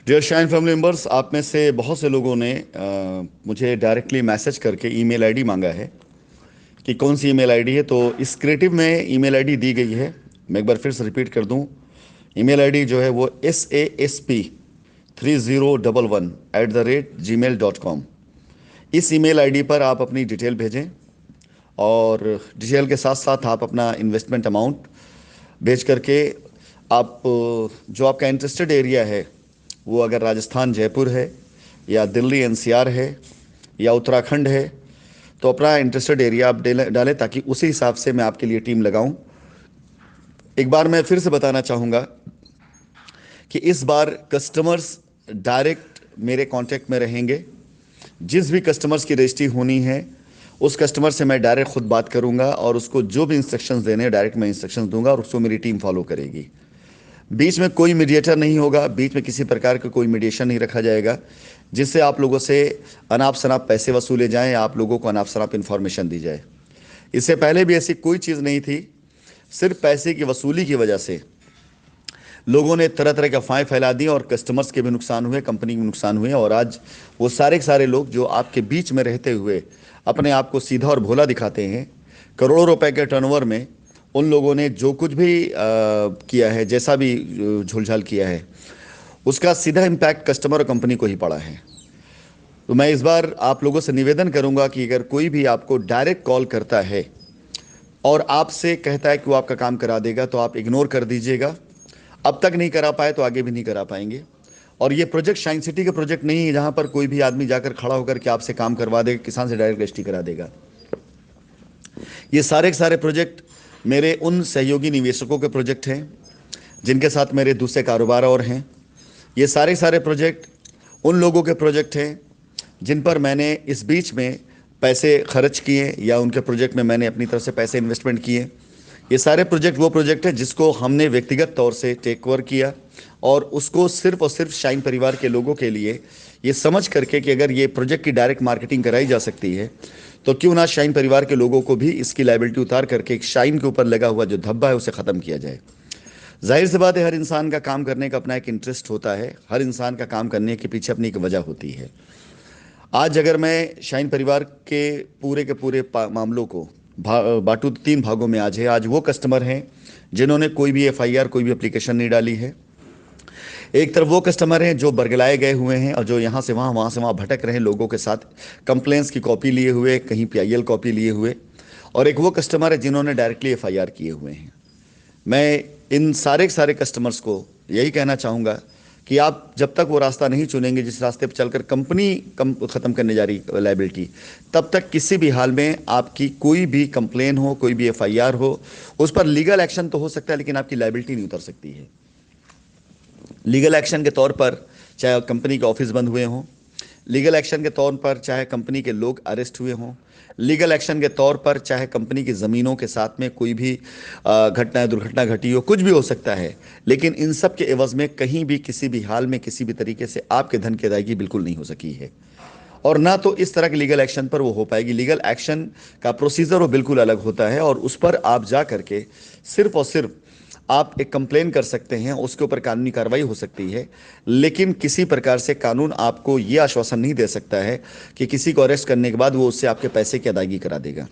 Dear shine family members, आप में से बहुत से लोगों ने मुझे डायरेक्टली मैसेज करके ईमेल आईडी मांगा है कि कौन सी ईमेल आईडी है। तो इस क्रिएटिव में ईमेल आईडी दी गई है। मैं एक बार फिर से रिपीट कर दूं। ईमेल आईडी जो है वो SASP3011 @gmail.com। इस ईमेल आईडी पर आप अपनी डिटेल भेजें और डिटेल के साथ साथ आप अपना इन्वेस्टमेंट अमाउंट भेज करके आप जो आपका इंटरेस्टेड एरिया है, वो अगर राजस्थान जयपुर है या दिल्ली NCR है या उत्तराखंड है, तो अपना इंटरेस्टेड एरिया आप डालें ताकि उसी हिसाब से मैं आपके लिए टीम लगाऊं। एक बार मैं फिर से बताना चाहूँगा कि इस बार कस्टमर्स डायरेक्ट मेरे कांटेक्ट में रहेंगे। जिस भी कस्टमर्स की रजिस्ट्री होनी है उस कस्टमर से मैं डायरेक्ट खुद बात करूंगा और उसको जो भी इंस्ट्रक्शंस देने हैं डायरेक्ट मैं इंस्ट्रक्शंस दूंगा और उसको मेरी टीम फॉलो करेगी। बीच में कोई मीडिएटर नहीं होगा, बीच में किसी प्रकार का कोई मीडिएशन नहीं रखा जाएगा जिससे आप लोगों से अनाप शनाप पैसे वसूले जाएं या आप लोगों को अनाप शनाप इन्फॉर्मेशन दी जाए। इससे पहले भी ऐसी कोई चीज़ नहीं थी। सिर्फ पैसे की वसूली की वजह से लोगों ने तरह तरह के अफवाहें फैला दी और कस्टमर्स के भी नुकसान हुए, कंपनी के नुकसान हुए। और आज वो सारे के सारे लोग जो आपके बीच में रहते हुए अपने आप को सीधा और भोला दिखाते हैं, करोड़ों रुपए के टर्नओवर में उन लोगों ने जो कुछ भी किया है, जैसा भी झूलझाल किया है, उसका सीधा इम्पैक्ट कस्टमर और कंपनी को ही पड़ा है। तो मैं इस बार आप लोगों से निवेदन करूंगा कि अगर कोई भी आपको डायरेक्ट कॉल करता है और आपसे कहता है कि वो आपका काम करा देगा, तो आप इग्नोर कर दीजिएगा। अब तक नहीं करा पाए तो आगे भी नहीं करा पाएंगे। और ये प्रोजेक्ट शाइन सिटी के प्रोजेक्ट नहीं है जहां पर कोई भी आदमी जाकर खड़ा होकर के आपसे काम करवा देगा, किसान से डायरेक्ट रजिस्ट्री करा देगा। ये सारे के सारे प्रोजेक्ट मेरे उन सहयोगी निवेशकों के प्रोजेक्ट हैं जिनके साथ मेरे दूसरे कारोबार और हैं। ये सारे सारे प्रोजेक्ट उन लोगों के प्रोजेक्ट हैं जिन पर मैंने इस बीच में पैसे खर्च किए या उनके प्रोजेक्ट में मैंने अपनी तरफ से पैसे इन्वेस्टमेंट किए। ये सारे प्रोजेक्ट वो प्रोजेक्ट है जिसको हमने व्यक्तिगत तौर से टेक ओवर किया और उसको सिर्फ और सिर्फ शाइन परिवार के लोगों के लिए ये समझ करके कि अगर ये प्रोजेक्ट की डायरेक्ट मार्केटिंग कराई जा सकती है तो क्यों ना शाइन परिवार के लोगों को भी इसकी लायबिलिटी उतार करके एक शाइन के ऊपर लगा हुआ जो धब्बा है उसे ख़त्म किया जाए। जाहिर सी बात है, हर इंसान का काम करने का अपना एक इंटरेस्ट होता है, हर इंसान का काम करने के पीछे अपनी एक वजह होती है। आज अगर मैं शाइन परिवार के पूरे मामलों को बांटू तो 3 भागों में। आज वो कस्टमर हैं जिन्होंने कोई भी FIR, कोई भी एप्लीकेशन नहीं डाली है। एक तरफ वो कस्टमर हैं जो बरगलाए गए हुए हैं और जो यहाँ से वहाँ भटक रहे हैं लोगों के साथ, कंप्लेंट्स की कॉपी लिए हुए, कहीं PIL कॉपी लिए हुए। और एक वो कस्टमर है जिन्होंने डायरेक्टली FIR किए हुए हैं। मैं इन सारे के सारे कस्टमर्स को यही कहना चाहूँगा कि आप जब तक वो रास्ता नहीं चुनेंगे जिस रास्ते पर चलकर कंपनी ख़त्म करने जा रही लायबिलिटी, तब तक किसी भी हाल में आपकी कोई भी कंप्लेन हो, कोई भी FIR हो, उस पर लीगल एक्शन तो हो सकता है लेकिन आपकी लायबिलिटी नहीं उतर सकती है। लीगल एक्शन के तौर पर चाहे कंपनी के ऑफिस बंद हुए हों, लीगल एक्शन के तौर पर चाहे कंपनी के लोग अरेस्ट हुए हों, लीगल एक्शन के तौर पर चाहे कंपनी की ज़मीनों के साथ में कोई भी दुर्घटना घटी हो, कुछ भी हो सकता है। लेकिन इन सब के एवज में कहीं भी किसी भी हाल में किसी भी तरीके से आपके धन की अदायगी बिल्कुल नहीं हो सकी है और ना तो इस तरह के लीगल एक्शन पर वो हो पाएगी। लीगल एक्शन का प्रोसीजर वो बिल्कुल अलग होता है और उस पर आप जा करके सिर्फ और सिर्फ आप एक कंप्लेन कर सकते हैं, उसके ऊपर कानूनी कार्रवाई हो सकती है। लेकिन किसी प्रकार से कानून आपको ये आश्वासन नहीं दे सकता है कि किसी को अरेस्ट करने के बाद वो उससे आपके पैसे की अदायगी करा देगा।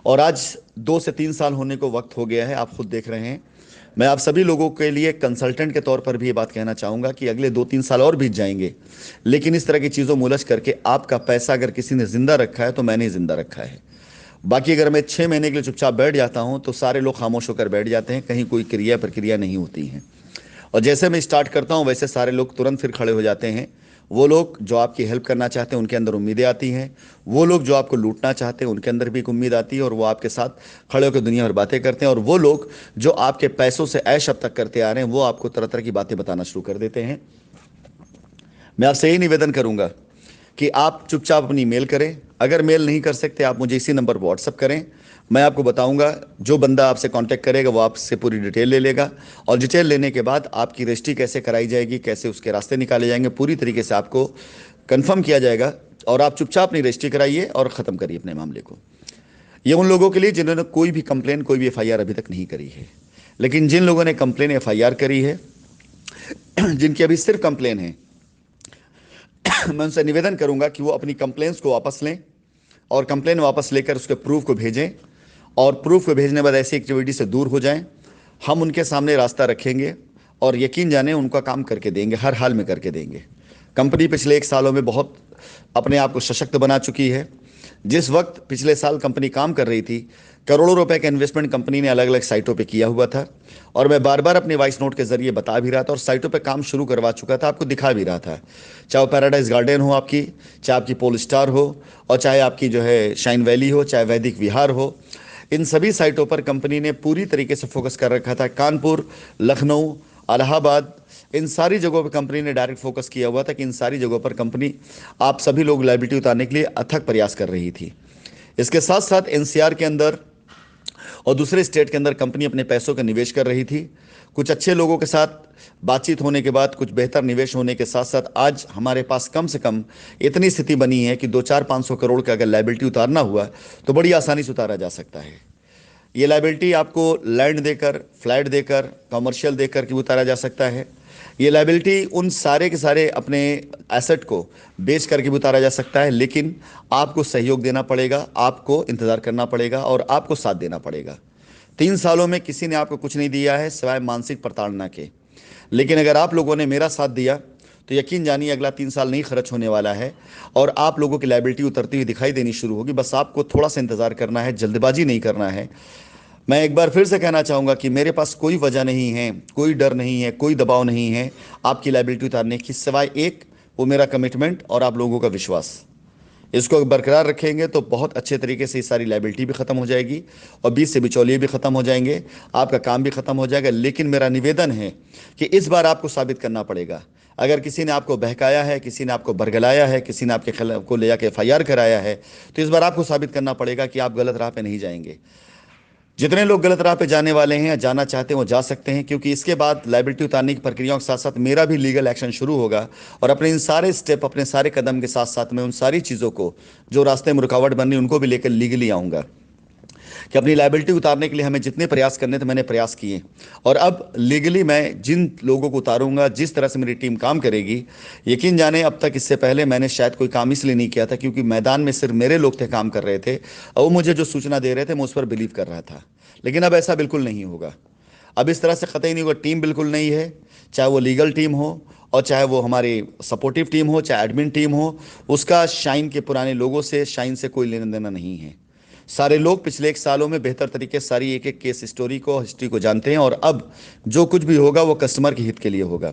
और आज 2 से 3 साल होने को वक्त हो गया है, आप खुद देख रहे हैं। मैं आप सभी लोगों के लिए कंसल्टेंट के तौर पर भी ये बात कहना चाहूँगा कि अगले 2-3 साल और बीत जाएंगे, लेकिन इस तरह की चीज़ों में उलझ करके आपका पैसा अगर किसी ने ज़िंदा रखा है तो मैंने ही ज़िंदा रखा है। बाकी अगर मैं 6 महीने के लिए चुपचाप बैठ जाता हूं तो सारे लोग खामोश होकर बैठ जाते हैं, कहीं कोई क्रिया प्रक्रिया नहीं होती हैं। और जैसे मैं स्टार्ट करता हूं वैसे सारे लोग तुरंत फिर खड़े हो जाते हैं। वो लोग जो आपकी हेल्प करना चाहते हैं उनके अंदर उम्मीदें आती हैं, वो लोग जो आपको लूटना चाहते हैं उनके अंदर भी एक उम्मीद आती है और वो आपके साथ खड़े होकर दुनिया भर बातें करते हैं। और वो लोग जो आपके पैसों से ऐश अब तक करते आ रहे हैं वो आपको तरह तरह की बातें बताना शुरू कर देते हैं। मैं आपसे यही निवेदन करूंगा कि आप चुपचाप अपनी मेल करें। अगर मेल नहीं कर सकते आप मुझे इसी नंबर पर व्हाट्सअप करें, मैं आपको बताऊंगा। जो बंदा आपसे कांटेक्ट करेगा वो आपसे पूरी डिटेल ले लेगा और डिटेल लेने के बाद आपकी रजिस्ट्री कैसे कराई जाएगी, कैसे उसके रास्ते निकाले जाएंगे, पूरी तरीके से आपको कंफर्म किया जाएगा। और आप चुपचाप अपनी रजिस्ट्री कराइए और ख़त्म करिए अपने मामले को। ये उन लोगों के लिए जिन्होंने कोई भी कंप्लेन, कोई भी FIR अभी तक नहीं करी है। लेकिन जिन लोगों ने कंप्लेन FIR करी है जिनकी अभी सिर्फ कंप्लेन है, मैं उनसे निवेदन करूंगा कि वो अपनी कंप्लेंट्स को वापस लें और कंप्लेन वापस लेकर उसके प्रूफ को भेजें, और प्रूफ को भेजने के बाद ऐसी एक्टिविटी से दूर हो जाएं। हम उनके सामने रास्ता रखेंगे और यकीन जाने उनका काम करके देंगे, हर हाल में करके देंगे। कंपनी पिछले 1 सालों में बहुत अपने आप को सशक्त बना चुकी है। जिस वक्त पिछले साल कंपनी काम कर रही थी, करोड़ों रुपए का इन्वेस्टमेंट कंपनी ने अलग अलग साइटों पे किया हुआ था, और मैं बार बार अपने वॉइस नोट के जरिए बता भी रहा था और साइटों पे काम शुरू करवा चुका था, आपको दिखा भी रहा था। चाहे वो पैराडाइज गार्डन हो आपकी, चाहे आपकी पोल स्टार हो, और चाहे आपकी जो है शाइन वैली हो, चाहे वैदिक विहार हो, इन सभी साइटों पर कंपनी ने पूरी तरीके से फोकस कर रखा था। कानपुर, लखनऊ, इलाहाबाद, इन सारी जगहों पर कंपनी ने डायरेक्ट फोकस किया हुआ था कि इन सारी जगहों पर कंपनी आप सभी लोग लायबिलिटी उतारने के लिए अथक प्रयास कर रही थी। इसके साथ साथ एनसीआर के अंदर और दूसरे स्टेट के अंदर कंपनी अपने पैसों का निवेश कर रही थी। कुछ अच्छे लोगों के साथ बातचीत होने के बाद, कुछ बेहतर निवेश होने के साथ साथ आज हमारे पास कम से कम इतनी स्थिति बनी है कि 200-500 करोड़ का अगर लायबिलिटी उतारना हुआ तो बड़ी आसानी से उतारा जा सकता है। ये लायबिलिटी आपको लैंड देकर, फ्लैट देकर, कमर्शियल देकर के उतारा जा सकता है। ये लायबिलिटी उन सारे के सारे अपने एसेट को बेच करके भी उतारा जा सकता है, लेकिन आपको सहयोग देना पड़ेगा, आपको इंतज़ार करना पड़ेगा और आपको साथ देना पड़ेगा। 3 सालों में किसी ने आपको कुछ नहीं दिया है सिवाय मानसिक प्रताड़ना के, लेकिन अगर आप लोगों ने मेरा साथ दिया तो यकीन जानिए अगला 3 साल नहीं खर्च होने वाला है और आप लोगों की लायबिलिटी उतरती हुई दिखाई देनी शुरू होगी। बस आपको थोड़ा सा इंतज़ार करना है, जल्दबाजी नहीं करना है। मैं एक बार फिर से कहना चाहूँगा कि मेरे पास कोई वजह नहीं है, कोई डर नहीं है, कोई दबाव नहीं है आपकी लायबिलिटी उतारने की, सिवाय एक, वो मेरा कमिटमेंट और आप लोगों का विश्वास। इसको बरकरार रखेंगे तो बहुत अच्छे तरीके से ये सारी लायबिलिटी भी ख़त्म हो जाएगी और 20 से बिचौलिए भी ख़त्म हो जाएंगे, आपका काम भी ख़त्म हो जाएगा। लेकिन मेरा निवेदन है कि इस बार आपको साबित करना पड़ेगा। अगर किसी ने आपको बहकाया है, किसी ने आपको बरगलाया है, किसी ने आपके खिलाफ को ले जाकर एफआईआर कराया है, तो इस बार आपको साबित करना पड़ेगा कि आप गलत राह पे नहीं जाएंगे। जितने लोग गलत राह पे जाने वाले हैं या जाना चाहते हैं वो जा सकते हैं, क्योंकि इसके बाद लायबिलिटी उतारने की प्रक्रियाओं के साथ साथ मेरा भी लीगल एक्शन शुरू होगा और अपने इन सारे स्टेप, अपने सारे कदम के साथ साथ मैं उन सारी चीज़ों को जो रास्ते में रुकावट बन रही उनको भी लेकर लीगली आऊँगा कि अपनी लायबिलिटी उतारने के लिए हमें जितने प्रयास करने थे मैंने प्रयास किए, और अब लीगली मैं जिन लोगों को उतारूंगा, जिस तरह से मेरी टीम काम करेगी, यकीन जाने अब तक इससे पहले मैंने शायद कोई काम इसलिए नहीं किया था क्योंकि मैदान में सिर्फ मेरे लोग थे काम कर रहे थे और वो मुझे जो सूचना दे रहे थे मैं उस पर बिलीव कर रहा था। लेकिन अब ऐसा बिल्कुल नहीं होगा, अब इस तरह से कतई नहीं होगा। टीम बिल्कुल नहीं है, चाहे वो लीगल टीम हो और चाहे वो हमारी सपोर्टिव टीम हो, चाहे एडमिन टीम हो, उसका शाइन के पुराने लोगों से, शाइन से कोई लेना देना नहीं है। सारे लोग पिछले 1 सालों में बेहतर तरीके से सारी एक एक केस स्टोरी को, हिस्ट्री को जानते हैं और अब जो कुछ भी होगा वो कस्टमर के हित के लिए होगा।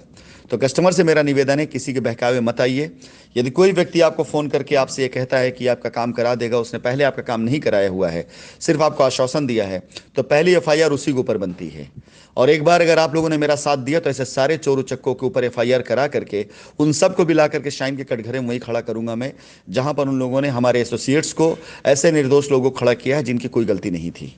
तो कस्टमर से मेरा निवेदन है, किसी के बहकावे मत आइए। यदि कोई व्यक्ति आपको फ़ोन करके आपसे ये कहता है कि आपका काम करा देगा, उसने पहले आपका काम नहीं कराया हुआ है, सिर्फ आपको आश्वासन दिया है, तो पहली एफआईआर उसी के ऊपर बनती है। और एक बार अगर आप लोगों ने मेरा साथ दिया तो ऐसे सारे चोर उचक्कों के ऊपर एफआईआर करा करके उन सबको भी ला करके शाइन के कटघरे में वहीं खड़ा करूंगा मैं, जहां पर उन लोगों ने हमारे एसोसिएट्स को, ऐसे निर्दोष लोगों को खड़ा किया है जिनकी कोई गलती नहीं थी।